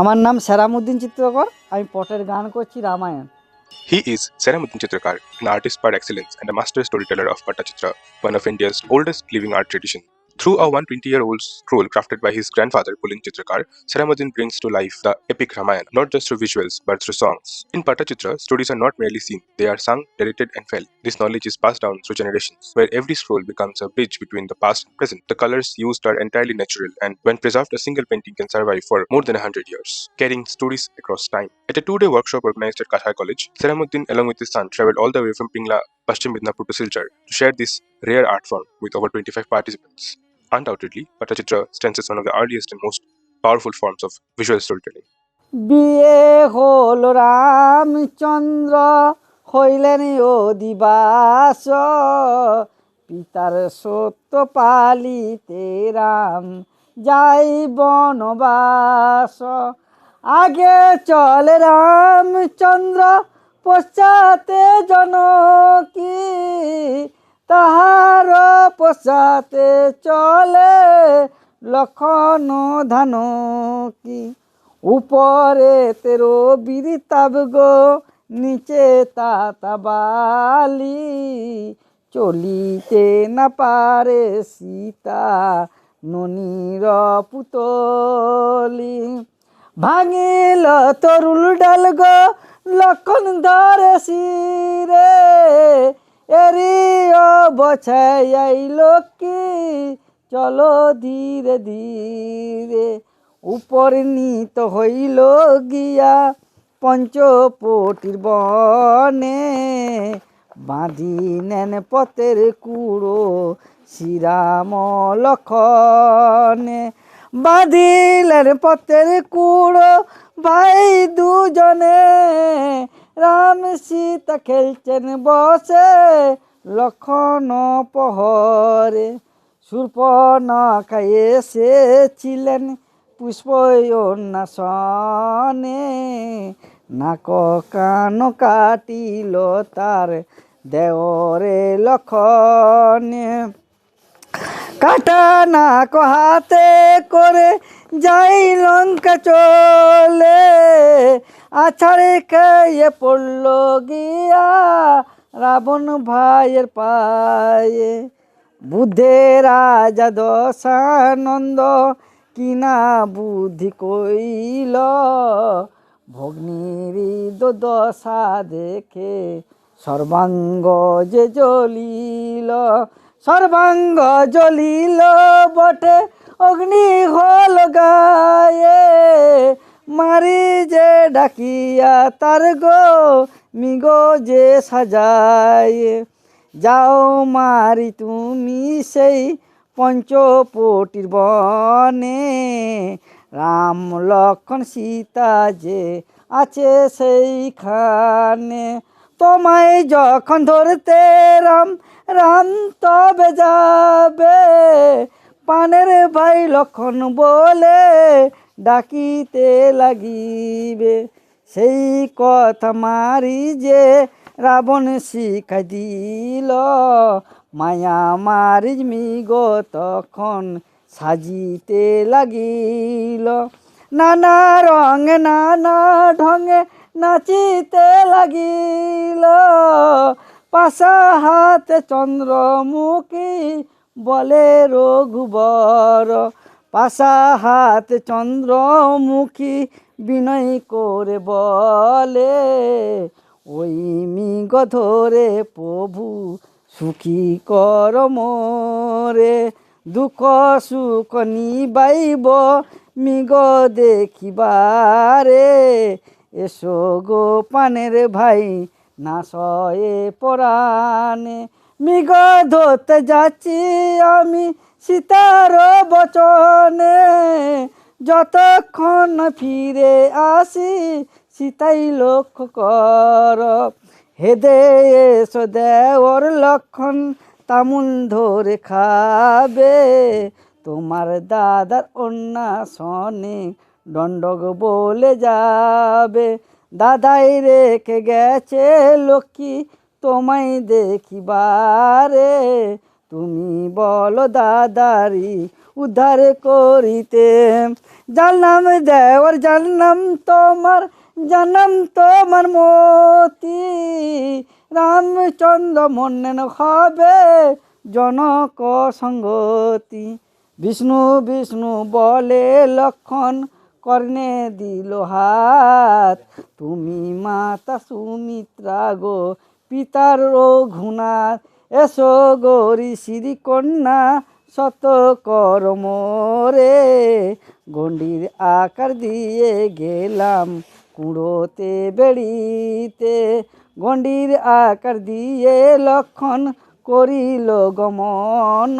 আমার নাম সেরামউদ্দিন চিত্রকর, আমি পটের গান করছি Ramayana. He is Seramuddin Chitrakar, an artist par excellence and a master storyteller of Pattachitra, one of India's oldest living art tradition. Through a 120-year-old scroll crafted by his grandfather Pulin Chitrakar, Seramuddin brings to life the epic Ramayana, not just through visuals but through songs. In Pattachitra, stories are not merely seen, they are sung, narrated and felt. This knowledge is passed down through generations, where every scroll becomes a bridge between the past and present. The colors used are entirely natural, and when preserved, a single painting can survive for more than 100 years, carrying stories across time. At a two-day workshop organized at Kathar College, Seramuddin, along with his son, traveled all the way from Pingla, Paschim Midnapur to Silchar to share this rare art form with over 25 participants. Undoubtedly, Pattachitra stands as one of the earliest and most powerful forms of visual storytelling. বিয়ে হল রামচন্দ্র, হইলেন অধিবাস, পিতার সত্য পালিতে রাম যাই বনবাস। আগে চলে রামচন্দ্র, পশ্চাতে জনকী, তাহার পশ্চাতে চলে লক্ষণ ধানকী। উপরে তেরো বিরিতাব গো, নিচে তাতাবালি, চলিতে না পারে সীতা ননির পুতলি। ভাঙিল তরুল ডাল গো, লক্ষণ ধরে শিরে, এরিও বছাই লক্ষ্মী, চলো ধীরে ধীরে। উপনীত হইল গিয়া পঞ্চপটির বনে, বাঁধিলেন পথের কুড়ো শ্রীরাম লক্ষণে। বাঁধিলেন পথের কুড়ো ভাই দুজনে, রাম সীতা খেলছেন বসে লক্ষণ পহরে। শূর্পণখা এসেছিলেন পুষ্পন্যাসনে, নাক কান কাটিল তার দেওরে লক্ষণে। কাটা নাক হাতে করে যাই লঙ্কা চলে, আছাড়ে খেয়ে পড়ল গিয়া রাবণ ভাইয়ের পায়ে। বুদ্ধে রাজা দশানন্দ কিনা বুদ্ধি কইল, ভগ্নীর দশা দেখে সর্বাঙ্গ যে জ্বলিল। সর্বাঙ্গ জ্বলিল বটে, অগ্নি হল গায়ে, মারি যে ডাকিয়া তার গো মিগো যে সাজায়। যাও মারি তুমি সেই পঞ্চপটির বনে, রাম লক্ষণ সীতা যে আছে সেইখানে। তোমায় যখন ধরতে রাম রাম তবে যাবে, পানের ভাই লক্ষণ বলে ডাকিতে লাগিবে। সেই কথা মারি যে রাবণ শিখাই দিল, মায়া মারিচ মৃগো তখন সাজিতে লাগিল। নানা রঙে নানা ঢঙে নাচিতে লাগিল, পাশা হাতে চন্দ্রমুখী বলে রঘুবর। পাশা হাতে চন্দ্রমুখী বিনয় করে বলে, ওই মৃগ ধরে প্রভু সুখী কর মোরে। দুঃখ সুখ নিবাইব মৃগ দেখিবারে, এসো গো পানের ভাই না সয়ে পরাণে। মৃগ ধরতে যাচ্ছি আমি সীতার বচনে, যতক্ষণ ফিরে আসি সীতাই লক্ষ্য কর। হেদে এসো দেওর লক্ষণ তামুল ধরে খাবে, তোমার দাদার অন্যাসনে দণ্ডক বলে যাবে। দাদাই রেখে গেছে লক্ষ্মী তোমায় দেখিবারে, তুমি বলো দাদারি উদ্ধার করিতে। জানলাম দেওয়ার জানলাম তোমার মতি, রামচন্দ্র মন্নেন হবে জনক সঙ্গতি। বিষ্ণু বিষ্ণু বলে লক্ষণ কর্ণে দিল হাত, তুমি মাতা সুমিত্রা গো পিতার রঘুনাথ, এসো গৌরী শ্রীকন্যা শত করম রে, গণ্ডির আকার দিয়ে গেলাম কুড়োতে বেড়িতে, গণ্ডির আকার দিয়ে লক্ষণ করিল গমন,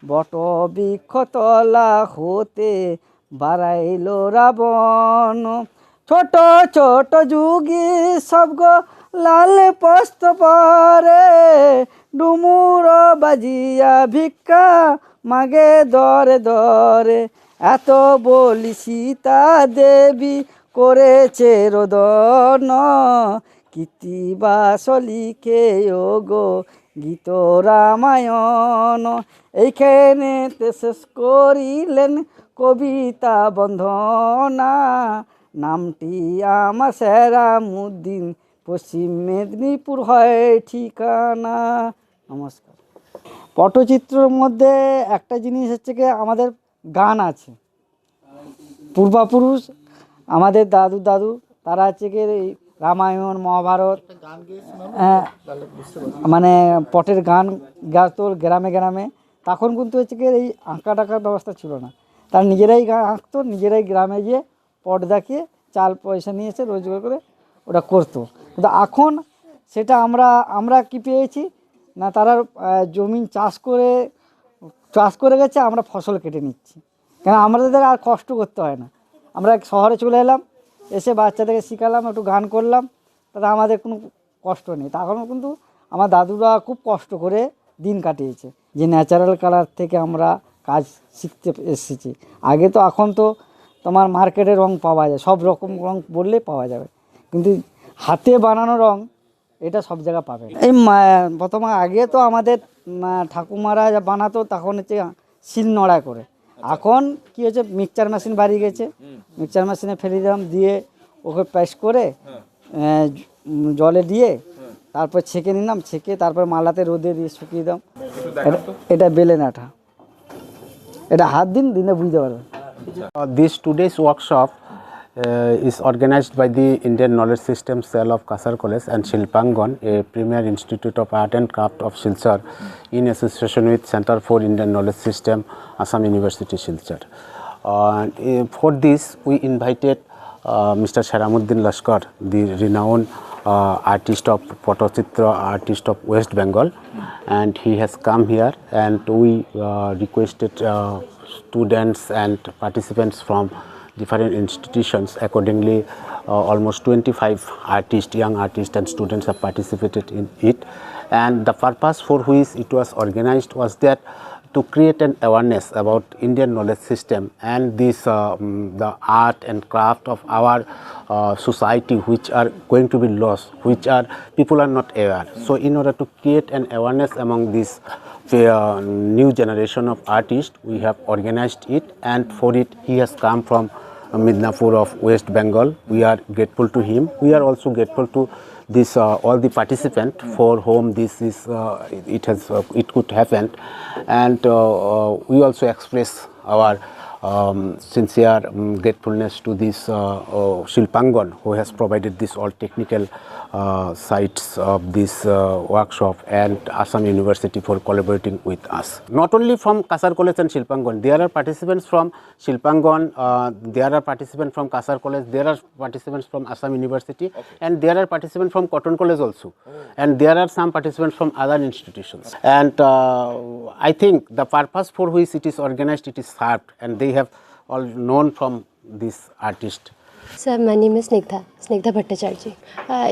বট বৃক্ষতলা হতে বাড়াইল রাবণ। ছোট ছোট যুগী সব গো লাল বস্ত্র পরে, ডুমুর বাজিয়া ভিক্ষা মাগে দরে দরে, এত বলি সীতা দেবী করেছে রোদন, কীর্তিবাস লিখে ও গো গীত রামায়ণ। এইখানেতে শেষ করিলেন কবিতা বন্ধনা, নামটি আমার সেরামুদ্দিন, পশ্চিম মেদিনীপুর হয় ঠিকানা। নমস্কার। পটচিত্রের মধ্যে একটা জিনিস হচ্ছে কি, আমাদের গান আছে। পূর্বপুরুষ আমাদের দাদু তারা হচ্ছে কি রামায়ণ মহাভারত মানে পটের গান গাতো গ্রামে গ্রামে। তখন কিন্তু হচ্ছে কি এই আঁকা টাকার ব্যবস্থা ছিল না, তারা নিজেরাই গান আঁকতো, নিজেরাই গ্রামে গিয়ে পট দেখিয়ে চাল পয়সা নিয়ে এসে রোজগার করে ওটা করতো। কিন্তু এখন সেটা আমরা কি পেয়েছি না, তারা জমিন চাষ করে গেছে, আমরা ফসল কেটে নিচ্ছি। কেন আমাদের আর কষ্ট করতে হয় না, আমরা শহরে চলে এলাম, এসে বাচ্চাদেরকে শেখালাম, একটু গান করলাম, তাতে আমাদের কোনো কষ্ট নেই। তখনও কিন্তু আমার দাদুরা খুব কষ্ট করে দিন কাটিয়েছে, যে ন্যাচারাল কালার থেকে আমরা কাজ শিখতে এসেছি। আগে তো এখন তো তোমার মার্কেটে রং পাওয়া যায়, সব রকম রং বললে পাওয়া যাবে, কিন্তু হাতে বানানো রং এটা সব জায়গায় পাবে না। এই প্রথমে আগে তো আমাদের ঠাকুমারা যা বানাতো তখন হচ্ছে শিল নোড়া করে, এখন কি হচ্ছে মিক্সচার মেশিন বাড়িয়ে গেছে, মিক্সচার মেশিনে ফেলে দিলাম, দিয়ে ওকে পেস্ট করে জলে দিয়ে তারপর ছেঁকে নিলাম, ছেঁকে তারপর মালাতে রোদে দিয়ে শুকিয়ে দাম। এটা বেলেন আঠা, এটা হাত দিনে বুঝতে পারবেন। This today's workshop is organized by the Indian Knowledge System Cell of Kasar College and Shilpangon, a premier institute of art and craft of Silchar, in association with Center for Indian Knowledge System, Assam University, Silchar. For this, we invited Mr. Seramuddin Lashkar, the renowned artist of Potachitra, artist of West Bengal, and he has come here, and we requested students and participants from different institutions. Accordingly, almost 25 artists, young artists and students have participated in it, and the purpose for which it was organized was that to create an awareness about Indian knowledge system and this the art and craft of our society, which are going to be lost, which are people are not aware. So in order to create an awareness among this new generation of artists, we have organized it, and for it he has come from Midnapur of West Bengal. We are grateful to him. We are also grateful to this all the participants for whom this is it could happen, and we also express our sincere gratefulness to this Shilpangon, who has provided this all technical sites of this workshop, and Assam University for collaborating with us. Not only from Kasar College and Shilpangon, there are participants from Shilpangon, there are participants from Kasar College, there are participants from Assam University, and there are participants from Cotton College also, and there are some participants from other institutions. And I think the purpose for which it is organized, it is served, and they have all known from this artist. Sir, my name is Snigdha Bhattacharya.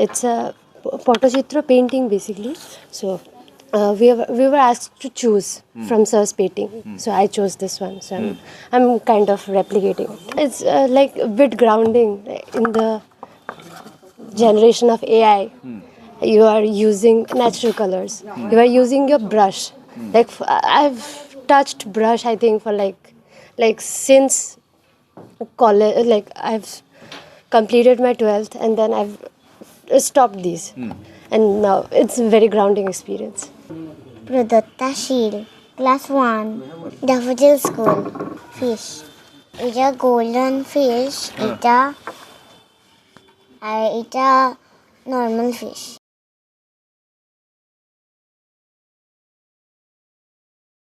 It's a Potachitra painting basically. So we were asked to choose from Sir's painting. So I chose this one. So I'm kind of replicating it. It's like a bit grounding in the generation of AI. You are using natural colors. You are using your brush Like I've touched brush, I think, for like since college. Like I've completed my 12th and then I've stopped these, and now it's a very grounding experience. Pradotta Sheel, Class 1, Daffodil School. Fish. It's a golden fish. It's a normal fish.